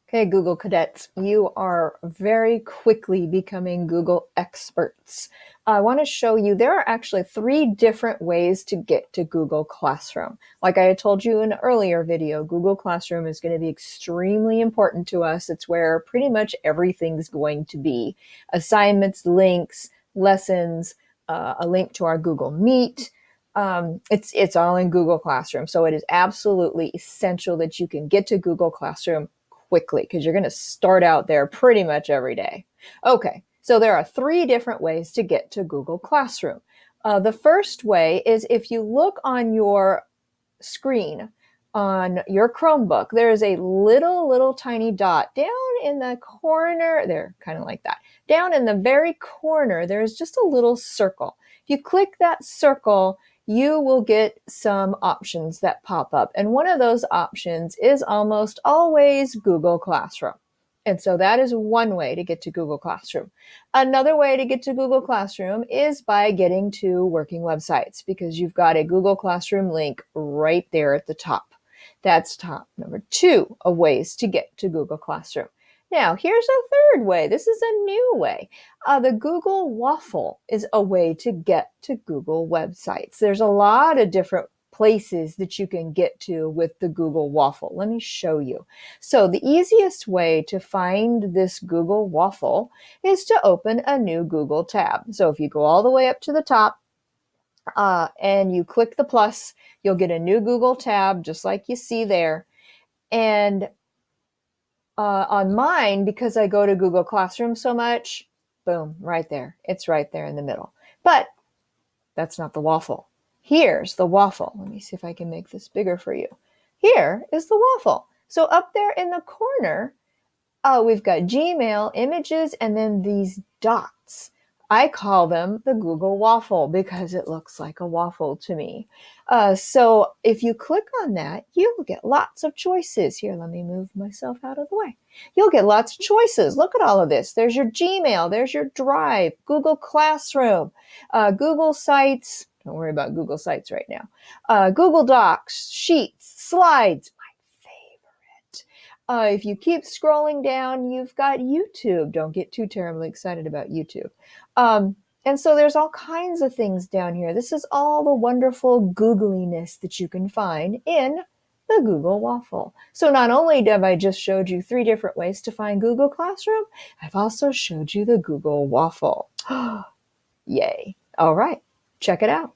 Okay, Google cadets, you are very quickly becoming Google experts. I want to show you there are actually 3 different ways to get to Google Classroom. Like I had told you in an earlier video, Google Classroom is going to be extremely important to us. It's where pretty much everything's going to be. Assignments, links, lessons, a link to our Google Meet. It's all in Google Classroom. So it is absolutely essential that you can get to Google Classroom quickly because you're going to start out there pretty much every day. Okay, so there are 3 different ways to get to Google Classroom. The first way is if you look on your screen on your Chromebook, there is a little tiny dot down in the corner, there, kind of like that. Down in the very corner, there's just a little circle. If you click that circle, you will get some options that pop up. And one of those options is almost always Google Classroom. And so that is one way to get to Google Classroom. Another way to get to Google Classroom is by getting to working websites because you've got a Google Classroom link right there at the top. That's top number 2 of ways to get to Google Classroom. Now, here's a third way. This is a new way. The Google Waffle is a way to get to Google websites. There's a lot of different places that you can get to with the Google Waffle. Let me show you. So the easiest way to find this Google Waffle is to open a new Google tab. So if you go all the way up to the top, and you click the plus, you'll get a new Google tab, just like you see there. And on mine, because I go to Google Classroom so much, boom, right there. It's right there in the middle. But that's not the waffle. Here's the waffle. Let me see if I can make this bigger for you. Here is the waffle. So up there in the corner, we've got Gmail, images, and then these dots. I call them the Google Waffle because it looks like a waffle to me. So if you click on that, you'll get lots of choices. Here, let me move myself out of the way. You'll get lots of choices. Look at all of this. There's your Gmail, there's your Drive, Google Classroom, Google Sites. Don't worry about Google Sites right now. Google Docs, Sheets, Slides. If you keep scrolling down, you've got YouTube. Don't get too terribly excited about YouTube. And so there's all kinds of things down here. This is all the wonderful googliness that you can find in the Google Waffle. So not only have I just showed you 3 different ways to find Google Classroom, I've also showed you the Google Waffle. Yay. All right, check it out.